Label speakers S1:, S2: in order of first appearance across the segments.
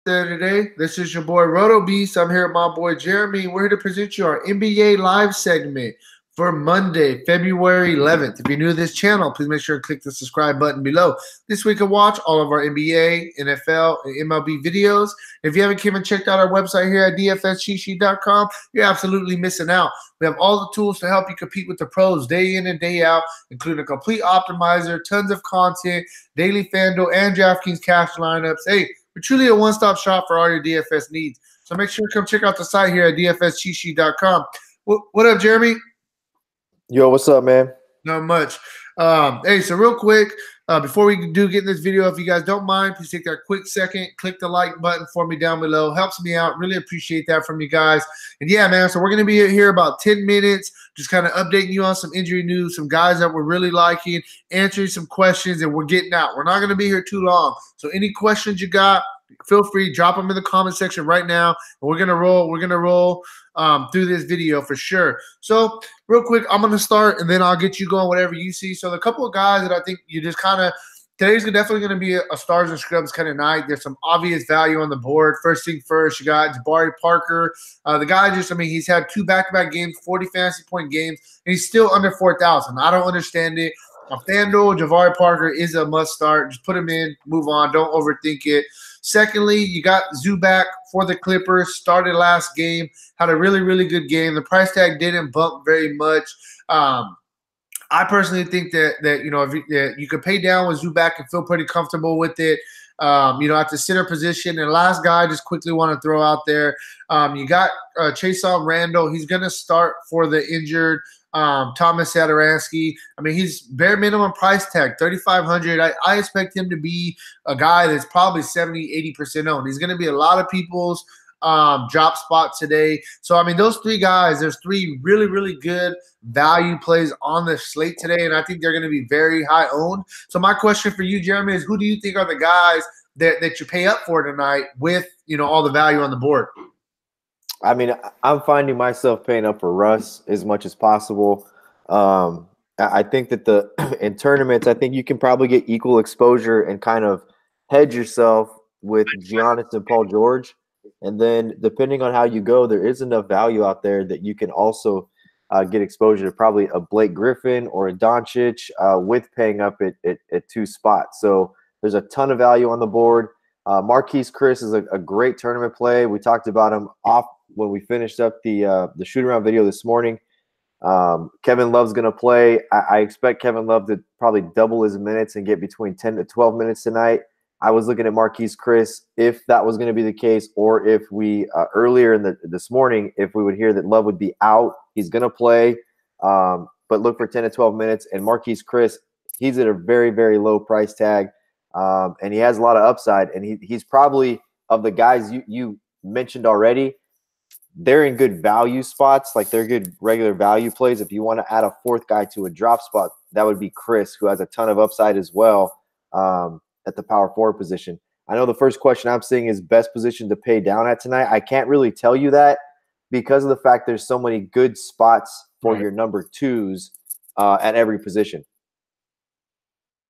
S1: there today. This is your boy Roto Beast. I'm here with my boy Jeremy. We're here to present you our NBA live segment for Monday, February 11th. If you're new to this channel, please make sure to click the subscribe button below. This week, you can watch all of our NBA, NFL, and MLB videos. If you haven't came and checked out our website here at dfschichi.com, you're absolutely missing out. We have all the tools to help you compete with the pros day in and day out, including a complete optimizer, tons of content, daily Fanduel, and Draftkings cash lineups. Hey, we're truly a one-stop shop for all your DFS needs. So make sure to come check out the site here at dfschichi.com. What up, Jeremy?
S2: Yo, what's up, man?
S1: Not much. Hey, so real quick, before we do get in this video, if you guys don't mind, please take that quick second, click the like button for me down below. Helps me out. Really appreciate that from you guys. And yeah, man, so we're going to be here about 10 minutes, just kind of updating you on some injury news, some guys that we're really liking, answering some questions, and we're getting out. We're not going to be here too long. So any questions you got, feel free, drop them in the comment section right now. And we're going to roll. We're going to roll through this video for sure. So real quick, I'm going to start and then I'll get you going whatever you see. So the couple of guys that I think you just kind of – today's definitely going to be a stars and scrubs kind of night. There's some obvious value on the board. First thing first, you got Jabari Parker. The guy just – I mean, he's had 2 back-to-back games, 40 fantasy point games, and he's still under 4,000. I don't understand it. On FanDuel, Jabari Parker is a must start. Just put him in, move on. Don't overthink it. Secondly, you got Zubac for the Clippers. Started last game, had a really, really good game. The price tag didn't bump very much. I personally think that you know if you could pay down with Zubac and feel pretty comfortable with it. You know, at the center position. And last guy, I just quickly want to throw out there. You got Chason Randall. He's going to start for the injured Thomas Satoransky. I mean, he's bare minimum price tag, $3,500. I expect him to be a guy that's probably 70, 80% owned. He's going to be a lot of people's drop spot today. So, I mean, those 3 guys, there's 3 really, really good value plays on the slate today, and I think they're going to be very high owned. So my question for you, Jeremy, is who do you think are the guys that you pay up for tonight with, you know, all the value on the board?
S2: I mean, I'm finding myself paying up for Russ as much as possible. I think that in tournaments, I think you can probably get equal exposure and kind of hedge yourself with Giannis and Paul George. And then depending on how you go, there is enough value out there that you can also get exposure to probably a Blake Griffin or a Doncic with paying up at 2 spots. So there's a ton of value on the board. Marquise Chris is a great tournament play. We talked about him off when we finished up the shoot-around video this morning. Kevin Love's going to play. I expect Kevin Love to probably double his minutes and get between 10 to 12 minutes tonight. I was looking at Marquise Chris if that was going to be the case, or if we earlier in this morning, if we would hear that Love would be out, he's going to play, but look for 10 to 12 minutes. And Marquise Chris, he's at a very, very low price tag, and he has a lot of upside. And he's probably, of the guys you mentioned already, they're in good value spots, like they're good regular value plays. If you want to add a 4th guy to a drop spot, that would be Chris, who has a ton of upside as well. At the power forward position. I know the first question I'm seeing is best position to pay down at tonight. I can't really tell you that because of the fact there's so many good spots for your number 2s at every position.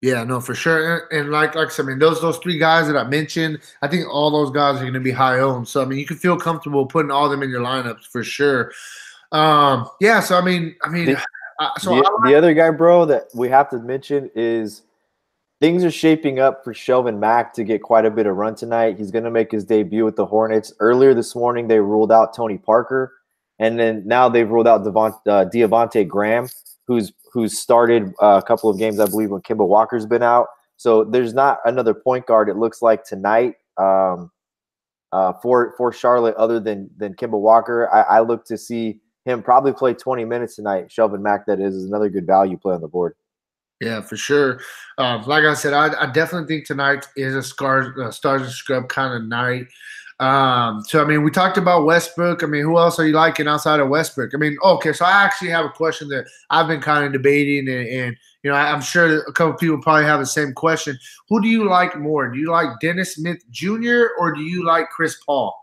S1: Yeah, no, for sure. And like I said, I mean, those 3 guys that I mentioned, I think all those guys are going to be high owned. So, I mean, you can feel comfortable putting all of them in your lineups for sure. Yeah, so, I mean,
S2: the other guy, bro, that we have to mention is things are shaping up for Shelvin Mack to get quite a bit of run tonight. He's going to make his debut with the Hornets. Earlier this morning, they ruled out Tony Parker, and then now they've ruled out Devontae Graham, who's started a couple of games, I believe, when Kemba Walker's been out. So there's not another point guard, it looks like, tonight for Charlotte other than Kemba Walker. I look to see him probably play 20 minutes tonight. Shelvin Mack, that is another good value play on the board.
S1: Yeah, for sure. Like I said, I definitely think tonight is a stars and scrub kind of night. So, I mean, we talked about Westbrook. I mean, who else are you liking outside of Westbrook? I mean, okay, so I actually have a question that I've been kind of debating, and you know, I'm sure a couple people probably have the same question. Who do you like more? Do you like Dennis Smith Jr. or do you like Chris Paul?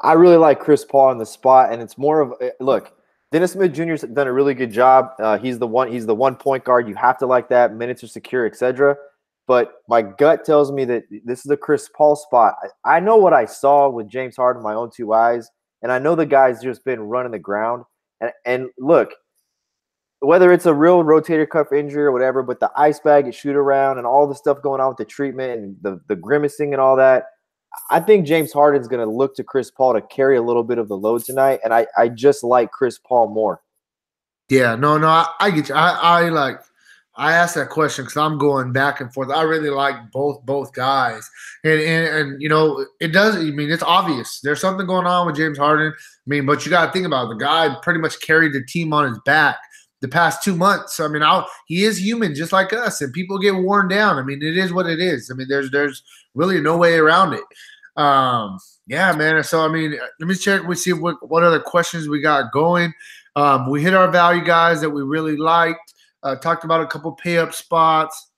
S2: I really like Chris Paul in the spot, and it's more of – look, Dennis Smith Jr. has done a really good job. He's the one point guard. You have to like that. Minutes are secure, etc. but my gut tells me that this is a Chris Paul spot. I know what I saw with James Harden with my own two eyes, and I know the guy's just been running the ground. And look, whether it's a real rotator cuff injury or whatever, but the ice bag and shoot around and all the stuff going on with the treatment and the grimacing and all that, I think James Harden's going to look to Chris Paul to carry a little bit of the load tonight, and I just like Chris Paul more.
S1: Yeah, no, I get you. I asked that question because I'm going back and forth. I really like both guys, and you know it does. I mean, it's obvious there's something going on with James Harden. I mean, but you got to think about it. The guy pretty much carried the team on his back the past 2 months. I mean, he is human just like us, and people get worn down. I mean, it is what it is. I mean, there's really no way around it. Yeah, man. So I mean, let me check. We see what other questions we got going. We hit our value guys that we really liked. Talked about a couple pay up spots.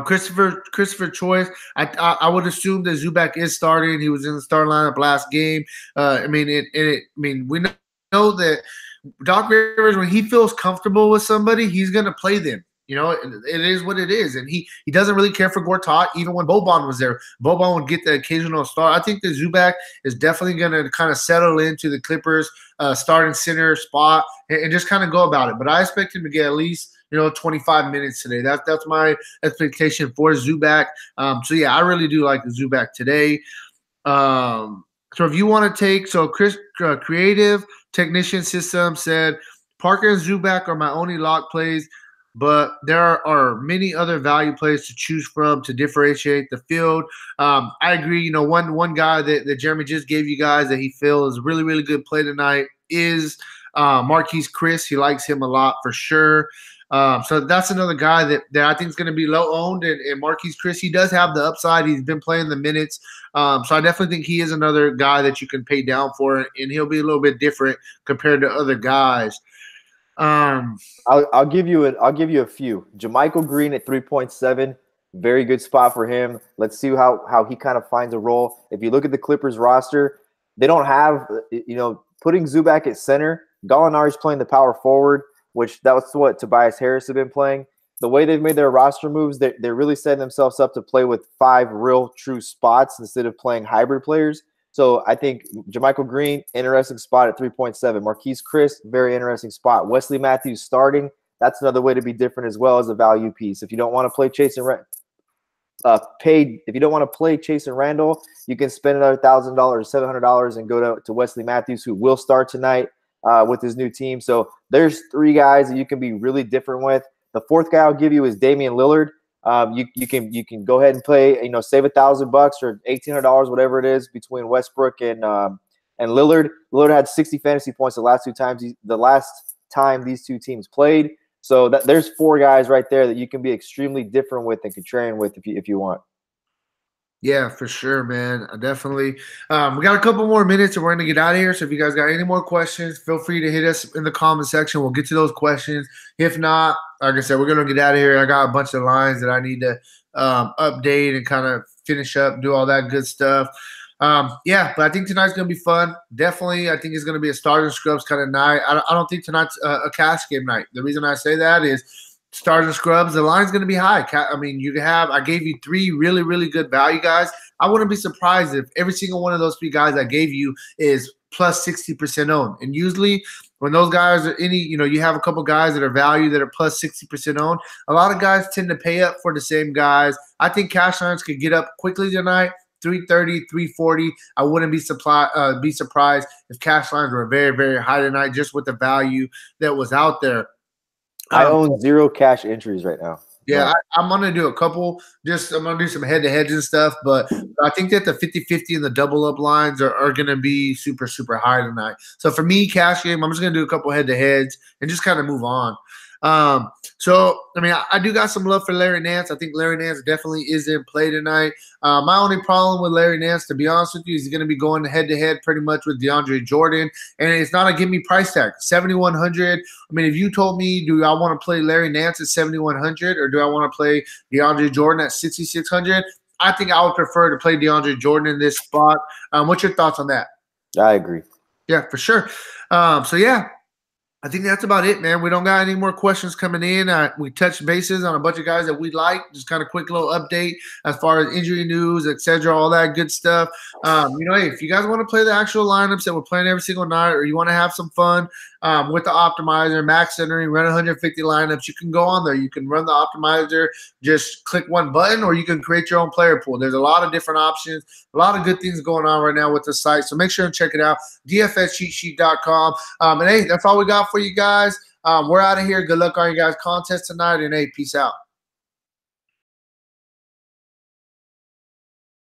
S1: Christopher Choice. I would assume that Zubac is starting. He was in the starting lineup last game. I mean, we know that Doc Rivers, when he feels comfortable with somebody, he's going to play them. You know, it is what it is. And he doesn't really care for Gortat. Even when Boban was there, Boban would get the occasional start. I think that Zubac is definitely going to kind of settle into the Clippers starting center spot and just kind of go about it. But I expect him to get at least, 25 minutes today. That's my expectation for Zubac. So, yeah, I really do like the Zubac today. So if you want to take – so Chris Creative Technician System said Parker and Zubac are my only lock plays, but there are many other value plays to choose from to differentiate the field. I agree. One guy that Jeremy just gave you guys that he feels is a really, really good play tonight is Marquise Chris. He likes him a lot for sure. So that's another guy that I think is going to be low owned. And Marquise Chris, he does have the upside. He's been playing the minutes. So I definitely think he is another guy that you can pay down for, and he'll be a little bit different compared to other guys.
S2: I'll give you a few. JaMychal Green at 3.7, very good spot for him. Let's see how he kind of finds a role. If you look at the Clippers roster, they don't have putting Zubac at center. Gallinari's playing the power forward, which that's what Tobias Harris have been playing. The way they've made their roster moves, they're really setting themselves up to play with 5 real true spots instead of playing hybrid players. So I think JaMychal Green, interesting spot at 3.7. Marquise Chris, very interesting spot. Wesley Matthews starting. That's another way to be different as well as a value piece. If you don't want to play Chase and Randall, you can spend another $1,000, $700, and go to Wesley Matthews, who will start tonight with his new team. So there's 3 guys that you can be really different with. The 4th guy I'll give you is Damian Lillard. You can go ahead and play, save $1,000 or $1,800, whatever it is, between Westbrook and Lillard. Lillard had 60 fantasy points the last time these two teams played. So there's 4 guys right there that you can be extremely different with and contrarian with if you want.
S1: Yeah, for sure, man. Definitely. We got a couple more minutes and we're going to get out of here. So if you guys got any more questions, feel free to hit us in the comment section. We'll get to those questions. If not, like I said, we're going to get out of here. I got a bunch of lines that I need to update and kind of finish up, do all that good stuff. Yeah, but I think tonight's going to be fun. Definitely, I think it's going to be a starting scrubs kind of night. I don't think tonight's a cash game night. The reason I say that is starting scrubs, the line's going to be high. I mean, I gave you 3 really, really good value guys. I wouldn't be surprised if every single one of those 3 guys I gave you is plus 60% owned. And usually when those guys are you have a couple guys that are value that are plus 60% owned, a lot of guys tend to pay up for the same guys. I think cash lines could get up quickly tonight. 330, 340. I wouldn't be surprised if cash lines were very, very high tonight just with the value that was out there.
S2: I own 0 cash entries right now.
S1: Yeah, I'm going to do a couple. I'm going to do some head-to-heads and stuff. But I think that the 50-50 and the double-up lines are going to be super, super high tonight. So for me, cash game, I'm just going to do a couple head-to-heads and just kind of move on. So, I mean, I do got some love for Larry Nance. I think Larry Nance definitely is in play tonight. My only problem with Larry Nance, to be honest with you, is he's going to be going head-to-head pretty much with DeAndre Jordan, and it's not a give-me price tag. 7,100. I mean, if you told me, do I want to play Larry Nance at 7,100 or do I want to play DeAndre Jordan at 6,600, I think I would prefer to play DeAndre Jordan in this spot. What's your thoughts on that?
S2: I agree.
S1: Yeah, for sure. So, yeah. I think that's about it, man. We don't got any more questions coming in. We touched bases on a bunch of guys that we like. Just kind of quick little update as far as injury news, etc., all that good stuff. Hey, if you guys want to play the actual lineups that we're playing every single night, or you want to have some fun with the optimizer, max entering, run 150 lineups, you can go on there. You can run the optimizer, just click one button, or you can create your own player pool. There's a lot of different options, a lot of good things going on right now with the site. So make sure and check it out, dfscheatsheet.com. And hey, that's all we got for you guys. We're out of here. Good luck on you guys' contest tonight, and hey, peace out.